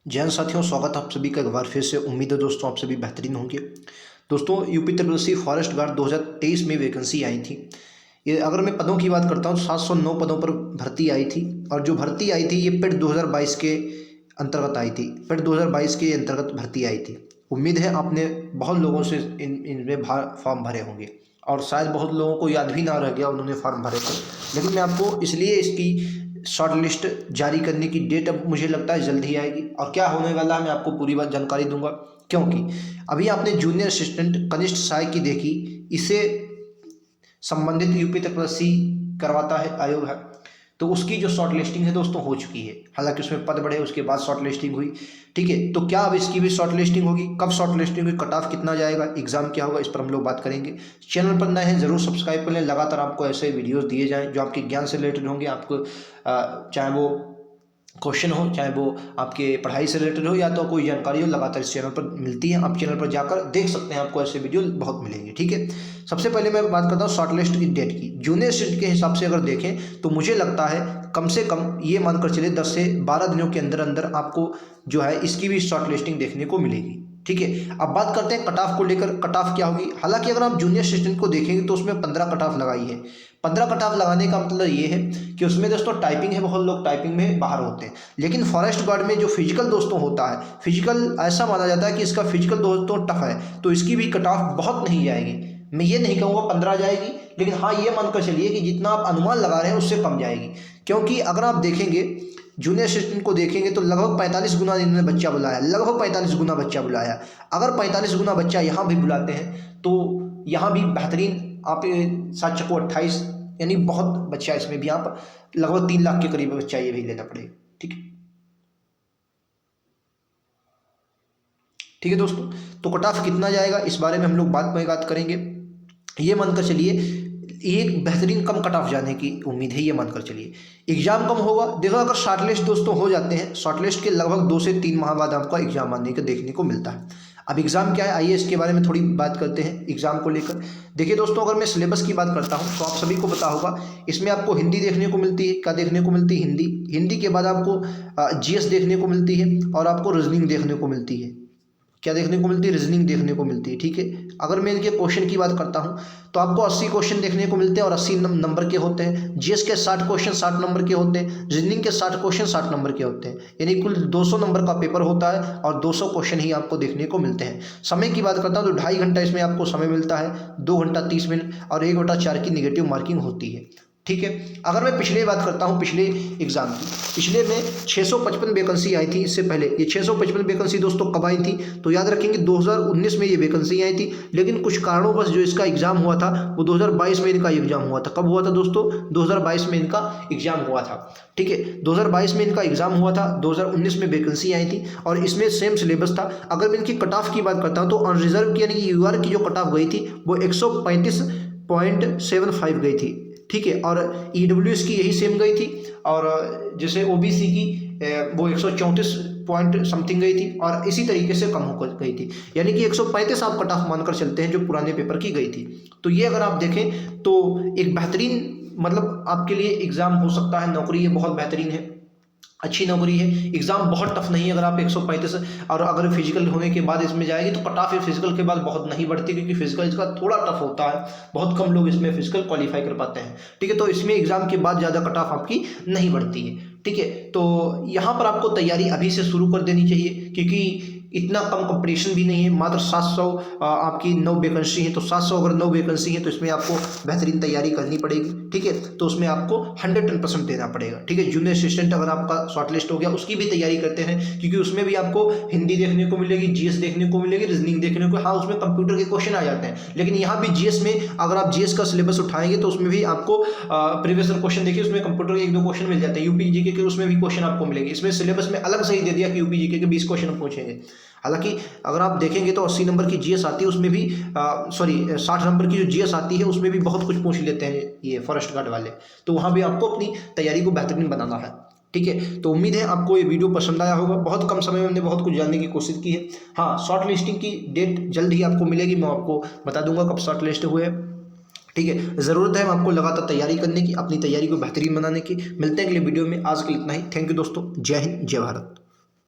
जय हिंद साथियों, स्वागत है आप सभी का एक बार फिर से। उम्मीद है दोस्तों आप सभी बेहतरीन होंगे। दोस्तों यूपी ट्रिपल फॉरेस्ट गार्ड 2023 में वैकेंसी आई थी। ये अगर मैं पदों की बात करता हूँ 709 पदों पर भर्ती आई थी, और जो भर्ती आई थी ये पेड 2022 के अंतर्गत आई थी। पेड 2022 के अंतर्गत भर्ती आई थी। उम्मीद है आपने बहुत लोगों से इनमें फॉर्म भरे होंगे, और शायद बहुत लोगों को याद भी ना रह गया उन्होंने फॉर्म भरे थे। लेकिन मैं आपको इसलिए इसकी शॉर्ट लिस्ट जारी करने की डेट अब मुझे लगता है जल्द ही आएगी, और क्या होने वाला है मैं आपको पूरी बात जानकारी दूंगा। क्योंकि अभी आपने जूनियर असिस्टेंट कनिष्ठ सहायक की देखी, इसे संबंधित यूपी तकनीकी करवाता है आयोग है, तो उसकी जो शॉर्ट लिस्टिंग है दोस्तों हो चुकी है। हालांकि उसमें पद बढ़े उसके बाद शॉर्ट लिस्टिंग हुई, ठीक है। तो क्या अब इसकी भी शॉर्ट लिस्टिंग होगी, कब शॉर्ट लिस्टिंग हुई, कट ऑफ कितना जाएगा, एग्जाम क्या होगा, इस पर हम लोग बात करेंगे। चैनल पर नए हैं जरूर सब्सक्राइब कर लें, लगातार आपको ऐसे वीडियोस दिए जाएं जो आपके ज्ञान से रिलेटेड होंगे। आपको चाहे वो क्वेश्चन हो, चाहे वो आपके पढ़ाई से रिलेटेड हो, या तो कोई जानकारी हो, लगातार इस चैनल पर मिलती है। आप चैनल पर जाकर देख सकते हैं, आपको ऐसे वीडियो बहुत मिलेंगे, ठीक है। सबसे पहले मैं बात करता हूँ शॉर्ट लिस्ट की डेट की। जूनियर सीट के हिसाब से अगर देखें तो मुझे लगता है कम से कम ये मानकर चले 10 से 12 दिनों के अंदर अंदर आपको जो है इसकी भी शॉर्ट लिस्टिंग देखने को मिलेगी, ठीक है। अब बात करते हैं कट ऑफ को लेकर। कट ऑफ क्या होगी, हालांकि अगर आप जूनियर असिस्टेंट को देखेंगे तो उसमें 15 कट ऑफ लगाई है। 15 कट ऑफ लगाने का मतलब ये है कि उसमें दोस्तों टाइपिंग है, बहुत लोग टाइपिंग में बाहर होते हैं। लेकिन फॉरेस्ट गार्ड में जो फिजिकल दोस्तों होता है, फिजिकल ऐसा माना जाता है कि इसका फिजिकल दोस्तों टफ है, तो इसकी भी कट ऑफ बहुत नहीं जाएगी। मैं ये नहीं कहूँगा 15 जाएगी, लेकिन हाँ ये मानकर चलिए कि जितना आप अनुमान लगा रहे हैं उससे कम जाएगी। क्योंकि अगर आप देखेंगे जूनियर असिस्टेंट को देखेंगे तो लगभग 45 गुना इन्होंने बच्चा बुलाया, लगभग 45 गुना बच्चा बुलाया। अगर 45 गुना बच्चा यहाँ भी बुलाते हैं तो यहाँ भी बेहतरीन आप 7 चक्को 28, यानी बहुत बच्चा, इसमें भी आप लगभग 3 लाख के करीब बच्चा ये भी लेना पड़ेगा, ठीक है। ठीक है दोस्तों, तो कट ऑफ कितना जाएगा इस बारे में हम लोग बाद में बात करेंगे। ये मानकर चलिए एक बेहतरीन कम कट ऑफ जाने की उम्मीद है, ये मानकर चलिए। एग्जाम कम होगा, देखो अगर शॉर्ट लिस्ट दोस्तों हो जाते हैं, शॉर्ट लिस्ट के लगभग 2 से 3 माह बाद आपका एग्जाम आने का देखने को मिलता है। अब एग्जाम क्या है, आइए इसके बारे में थोड़ी बात करते हैं एग्जाम को लेकर। देखिए दोस्तों, अगर मैं सिलेबस की बात करता हूँ तो आप सभी को पता होगा, इसमें आपको हिंदी देखने को मिलती है। क्या देखने को मिलती है, हिंदी। हिंदी के बाद आपको जीएस देखने को मिलती है, और आपको रीजनिंग देखने को मिलती है। क्या देखने को मिलती है, रीजनिंग देखने को मिलती है, ठीक है। अगर मैं इनके क्वेश्चन की बात करता हूं तो आपको 80 क्वेश्चन देखने को मिलते हैं, और 80 नंबर के होते हैं। जीएस के 60 क्वेश्चन 60 नंबर के होते हैं, रीजनिंग के 60 क्वेश्चन 60 नंबर के होते हैं, यानी कुल 200 नंबर का पेपर होता है, और 200 क्वेश्चन ही आपको देखने को मिलते हैं। समय की बात करता हूँ तो 2.5 घंटा इसमें आपको समय मिलता है, 2 घंटा 30 मिनट, और 1/4 की निगेटिव मार्किंग होती है, ठीक है। अगर मैं पिछले बात करता हूं, पिछले एग्जाम की, पिछले में 655 वैकेंसी आई थी। इससे पहले ये 655 वैकेंसी दोस्तों कब आई थी, तो याद रखेंगे 2019 में ये वैकेंसी आई थी। लेकिन कुछ कारणों जो इसका एग्जाम हुआ था वो 2022 में इनका एग्जाम हुआ था। कब हुआ था दोस्तों, 2022 में इनका एग्जाम हुआ था, ठीक है। 2022 में इनका एग्जाम हुआ था, 2019 में वैकेंसी आई थी, और इसमें सेम सिलेबस था। अगर मैं इनकी कट ऑफ की बात करता हूँ तो अनरिजर्व की यानी कि यूआर की जो कट ऑफ गई थी वो 135.75 गई थी, ठीक है। और ईडब्ल्यूएस की यही सेम गई थी, और जैसे ओबीसी की वो 134 पॉइंट समथिंग गई थी, और इसी तरीके से कम होकर गई थी, यानी कि 135 आप कट ऑफ मानकर चलते हैं जो पुराने पेपर की गई थी। तो ये अगर आप देखें तो एक बेहतरीन, मतलब आपके लिए एग्जाम हो सकता है। नौकरी ये बहुत बेहतरीन है, अच्छी नौकरी है। एग्जाम बहुत टफ नहीं है। अगर आप 135 और अगर फिजिकल होने के बाद इसमें जाएगी तो कट ऑफ फिजिकल के बाद बहुत नहीं बढ़ती, क्योंकि फिजिकल इसका थोड़ा टफ होता है, बहुत कम लोग इसमें फिजिकल क्वालिफाई कर पाते हैं, ठीक है। तो इसमें एग्जाम के बाद ज़्यादा कट ऑफ आपकी नहीं बढ़ती है, ठीक है। तो यहाँ पर आपको तैयारी अभी से शुरू कर देनी चाहिए, क्योंकि इतना कम कंपटीशन भी नहीं है। मात्र 700 आपकी 9 वैकेंसी है, तो 700 अगर 9 वैकेंसी है तो इसमें आपको बेहतरीन तैयारी करनी पड़ेगी, ठीक है। तो उसमें आपको 110% देना पड़ेगा, ठीक है। जूनियर असिस्टेंट अगर आपका शॉर्ट लिस्ट हो गया, उसकी भी तैयारी करते हैं, क्योंकि उसमें भी आपको हिंदी देखने को मिलेगी, जीएस देखने को मिलेगी, रीजनिंग देखने को, हाँ उसमें कंप्यूटर के क्वेश्चन आ जाते हैं। लेकिन यहाँ भी जीएस में अगर आप जीएस का सिलेबस उठाएंगे तो उसमें भी आपको प्रीवियस क्वेश्चन देखिए, उसमें कंप्यूटर के 1-2 क्वेश्चन मिल जाते हैं। यूपी जीके के उसमें भी क्वेश्चन आपको मिलेंगे। इसमें सिलेबस में अलग से ही दे दिया कि यूपी जीके के 20 क्वेश्चन पूछेंगे। हालांकि अगर आप देखेंगे तो 80 नंबर की जीएस आती है, उसमें भी 60 नंबर की जो जीएस आती है उसमें भी बहुत कुछ पूछ लेते हैं ये फॉरेस्ट गार्ड वाले। तो वहाँ भी आपको अपनी तैयारी को बेहतरीन बनाना है, ठीक है। तो उम्मीद है आपको ये वीडियो पसंद आया होगा। बहुत कम समय में हमने बहुत कुछ जानने की कोशिश की है। हाँ, शॉर्ट लिस्टिंग की डेट जल्द ही आपको मिलेगी, मैं आपको बता दूंगा कब शॉर्ट लिस्ट हुए, ठीक है। ज़रूरत है आपको लगातार तैयारी करने की, अपनी तैयारी को बेहतरीन बनाने की। मिलते हैं अगले वीडियो में, आज के लिए इतना ही। थैंक यू दोस्तों, जय हिंद, जय भारत।